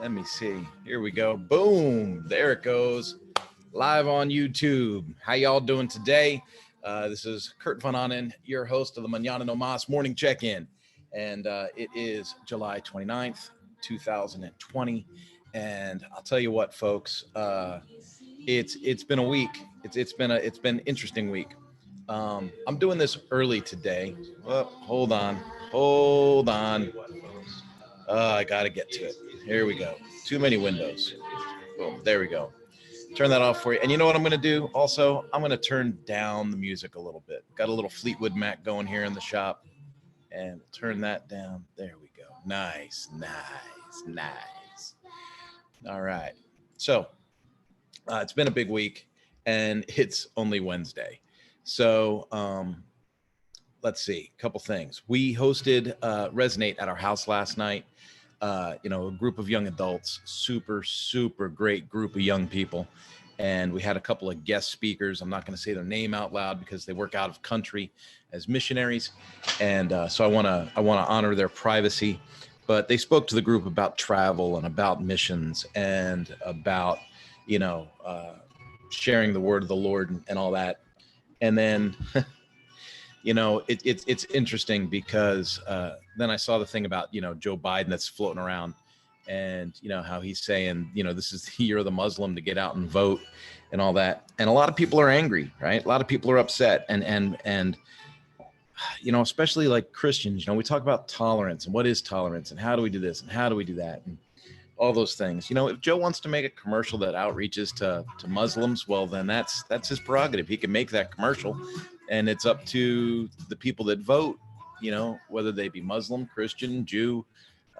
Let me see. Here we go. Boom. There it goes. Live on YouTube. How y'all doing today? This is Kurt Van Anen, your host of the Mañana No Mas morning check-in. And it is July 29th, 2020. And I'll tell you what, folks, it's been a week. It's been an interesting week. I'm doing this early today. Well, hold on. I gotta get to it. Here we go. Too many windows. Boom. There we go. Turn that off for you. And you know what I'm going to do? Also, I'm going to turn down the music a little bit. Got a little Fleetwood Mac going here in the shop. And turn that down. There we go. Nice. All right. So it's been a big week, and it's only Wednesday. So let's see. A couple things. We hosted Resonate at our house last night. A group of young adults, super great group of young people. And we had a couple of guest speakers. I'm not going to say their name out loud because they work out of country as missionaries. And so I want to honor their privacy. But they spoke to the group about travel and about missions and about, sharing the word of the Lord and all that. And then, it's interesting because then I saw the thing about, Joe Biden that's floating around and, how he's saying, this is the year of the Muslim to get out and vote and all that. And a lot of people are angry, right? A lot of people are upset. And especially like Christians, we talk about tolerance and what is tolerance and how do we do this and how do we do that? And all those things. If Joe wants to make a commercial that outreaches to Muslims, well, then that's his prerogative. He can make that commercial. And it's up to the people that vote, whether they be Muslim, Christian, Jew,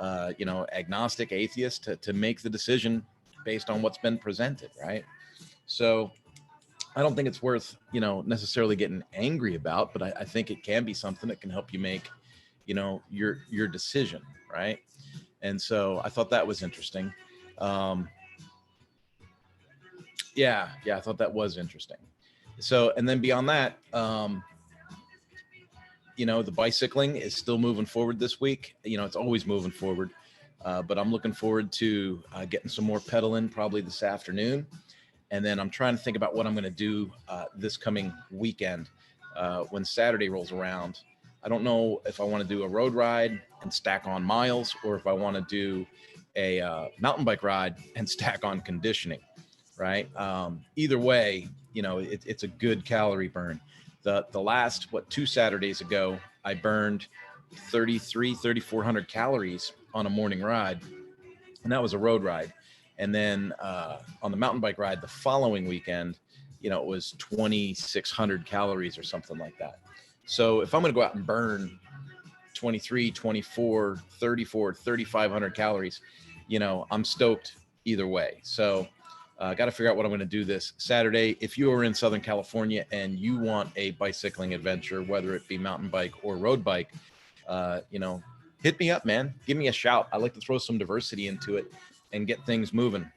agnostic, atheist, to make the decision based on what's been presented, right? So I don't think it's worth, necessarily getting angry about, but I think it can be something that can help you make, your decision, right? And so I thought that was interesting. I thought that was interesting. So, and then beyond that, the bicycling is still moving forward this week. It's always moving forward, but I'm looking forward to getting some more pedaling probably this afternoon. And then I'm trying to think about what I'm going to do this coming weekend when Saturday rolls around. I don't know if I want to do a road ride and stack on miles or if I want to do a mountain bike ride and stack on conditioning, right? Either way, it's a good calorie burn. The last, 2 Saturdays ago, I burned 3,400 calories on a morning ride, and that was a road ride. And then on the mountain bike ride the following weekend, it was 2,600 calories or something like that. So if I'm going to go out and burn 23, 24, 34, 3,500 calories, I'm stoked either way. So I got to figure out what I'm going to do this Saturday. If you are in Southern California and you want a bicycling adventure, whether it be mountain bike or road bike, hit me up, man. Give me a shout. I like to throw some diversity into it and get things moving.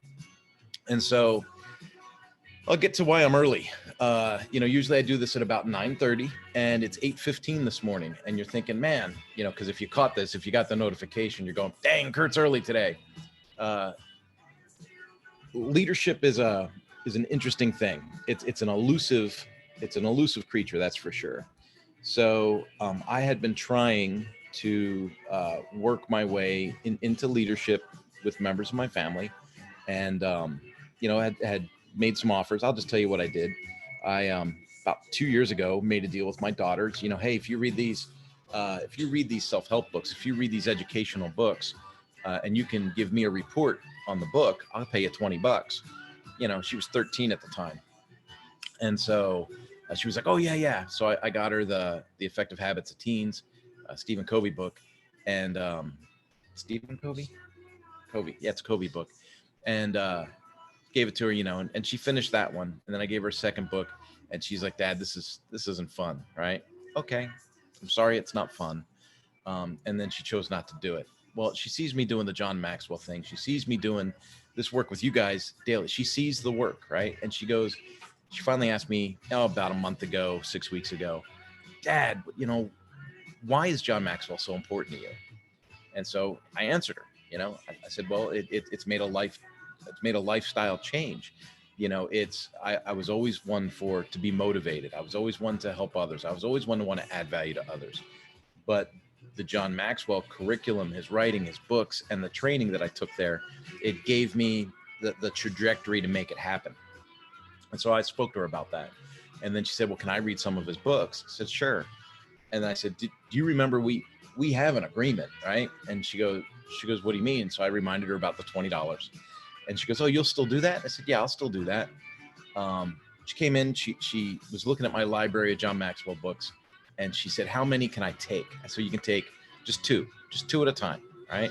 And so I'll get to why I'm early. Usually I do this at about 9:30 and it's 8:15 this morning. And you're thinking, man, because if you caught this, if you got the notification, you're going, dang, Kurt's early today. Leadership is an interesting thing. It's an elusive creature, that's for sure. So I had been trying to work my way into leadership with members of my family, and had made some offers. I'll just tell you what I did. I about 2 years ago made a deal with my daughters. Hey, if you read these self-help books, if you read these educational books, and you can give me a report on the book, I'll pay you $20. She was 13 at the time, and so she was like, "Oh yeah." So I got her the Effective Habits of Teens, Stephen Covey book, and Stephen Covey, yeah, it's a Covey book, and gave it to her, and she finished that one, and then I gave her a second book, and she's like, "Dad, this isn't fun, right?" Okay, I'm sorry, it's not fun. And then she chose not to do it. Well, she sees me doing the John Maxwell thing. She sees me doing this work with you guys daily. She sees the work, right? And she finally asked me, about a month ago, 6 weeks ago, "Dad, why is John Maxwell so important to you?" And so I answered her, I said, well, it's made a lifestyle change. I was always one to be motivated. I was always one to help others. I was always one to want to add value to others. But the John Maxwell curriculum, his writing, his books, and the training that I took there, it gave me the trajectory to make it happen. And so I spoke to her about that. And then she said, well, can I read some of his books? I said, sure. And I said, do you remember we have an agreement, right? And she goes, what do you mean? So I reminded her about the $20. And she goes, oh, you'll still do that? I said, yeah, I'll still do that. She came in, she was looking at my library of John Maxwell books, and she said, how many can I take? I said, you can take just two at a time, right?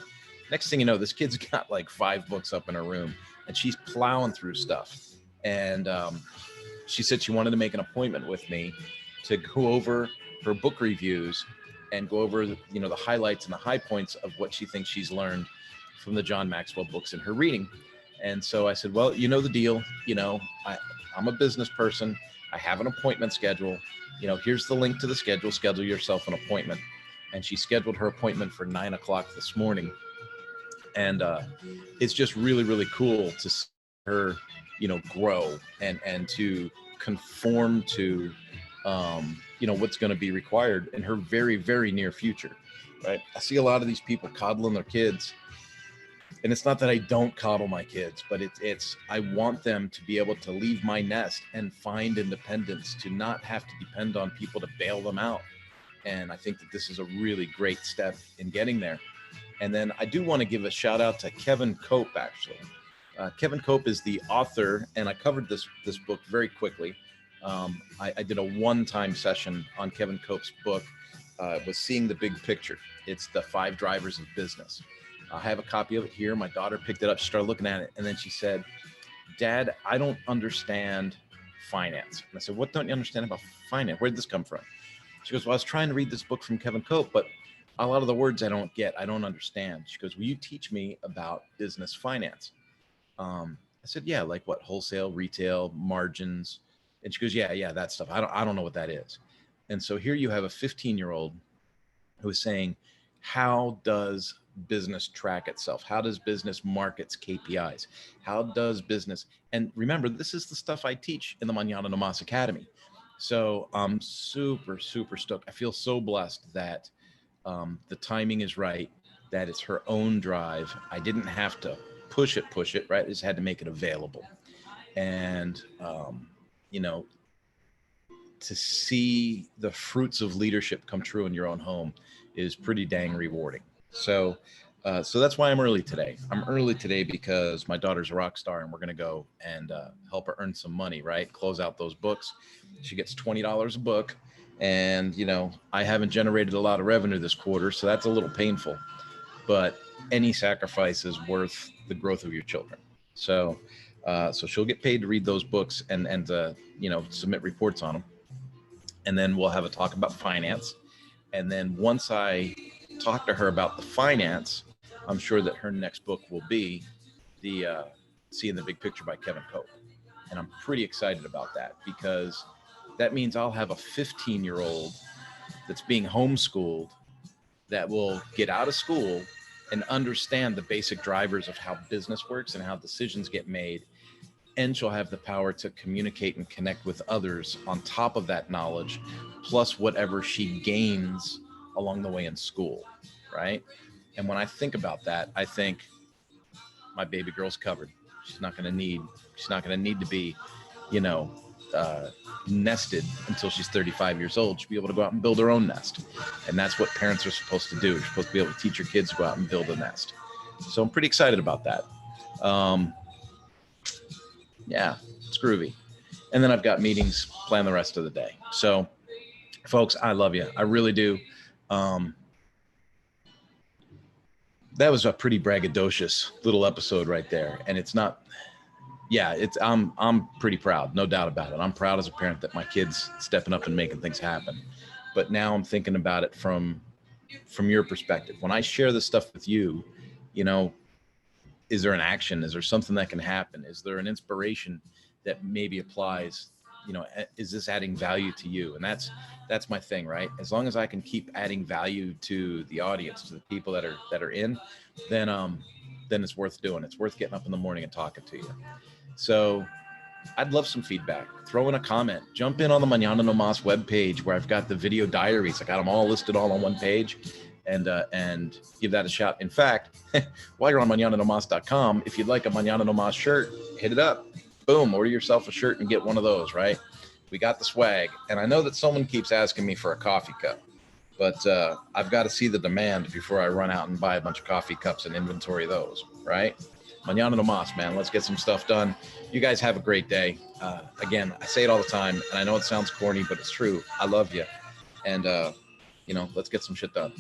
Next thing you know, this kid's got like 5 books up in her room, and she's plowing through stuff. And she said she wanted to make an appointment with me to go over her book reviews and go over the highlights and the high points of what she thinks she's learned from the John Maxwell books in her reading. And so I said, well, you know the deal. I'm a business person. I have an appointment schedule. Here's the link to the schedule. Schedule yourself an appointment. And she scheduled her appointment for 9 o'clock this morning. And it's just really, really cool to see her, grow and to conform to, what's going to be required in her very, very near future. Right. I see a lot of these people coddling their kids. And it's not that I don't coddle my kids, but it's I want them to be able to leave my nest and find independence, to not have to depend on people to bail them out. And I think that this is a really great step in getting there. And then I do want to give a shout out to Kevin Cope, actually. Kevin Cope is the author, and I covered this book very quickly. I did a one-time session on Kevin Cope's book, was Seeing the Big Picture. It's the 5 Drivers of Business. I have a copy of it here. My daughter picked it up, she started looking at it, and then she said, Dad, I don't understand finance. And I said, what don't you understand about finance? Where did this come from? She goes, well, I was trying to read this book from Kevin Cope, but a lot of the words I don't get, I don't understand. She goes, will you teach me about business finance? I said, yeah, like what, wholesale, retail, margins? And she goes, yeah, that stuff. I don't know what that is. And so here you have a 15-year-old who is saying, how does business track itself? How does business mark its KPIs? How does business, and remember, this is the stuff I teach in the Mañana Academy. So I'm super, super stoked. I feel so blessed that the timing is right, that it's her own drive. I didn't have to push it, right? I just had to make it available. And, to see the fruits of leadership come true in your own home is pretty dang rewarding. So that's why I'm early today. I'm early today because my daughter's a rock star, and we're going to go and help her earn some money, right? Close out those books. She gets $20 a book. And, I haven't generated a lot of revenue this quarter, so that's a little painful. But any sacrifice is worth the growth of your children. So she'll get paid to read those books and submit reports on them. And then we'll have a talk about finance. And then once I talk to her about the finance, I'm sure that her next book will be the Seeing the Big Picture by Kevin Cope. And I'm pretty excited about that, because that means I'll have a 15-year-old that's being homeschooled that will get out of school and understand the basic drivers of how business works and how decisions get made. And she'll have the power to communicate and connect with others on top of that knowledge, plus whatever she gains along the way in school, right? And when I think about that, I think my baby girl's covered. She's not going to need to be, nested until she's 35 years old. She'll be able to go out and build her own nest. And that's what parents are supposed to do. You're supposed to be able to teach your kids to go out and build a nest. So I'm pretty excited about that. Yeah, it's groovy. And then I've got meetings planned the rest of the day. So folks, I love you. I really do. That was a pretty braggadocious little episode right there. And it's not, I'm pretty proud, no doubt about it. I'm proud as a parent that my kid's stepping up and making things happen. But now I'm thinking about it from your perspective. When I share this stuff with you, is there an action? Is there something that can happen? Is there an inspiration that maybe applies is this adding value to you? And that's my thing, right? As long as I can keep adding value to the audience, to the people that are in, then it's worth doing. It's worth getting up in the morning and talking to you. So I'd love some feedback. Throw in a comment. Jump in on the Mañana No Mas webpage where I've got the video diaries. I got them all listed all on one page, and give that a shot. In fact, while you're on mañananomas.com, if you'd like a Mañana No Mas shirt, hit it up. Boom, order yourself a shirt and get one of those, right? We got the swag. And I know that someone keeps asking me for a coffee cup, but I've got to see the demand before I run out and buy a bunch of coffee cups and inventory those, right? Mañana no mas, man. Let's get some stuff done. You guys have a great day. Again, I say it all the time, and I know it sounds corny, but it's true. I love you. And, let's get some shit done.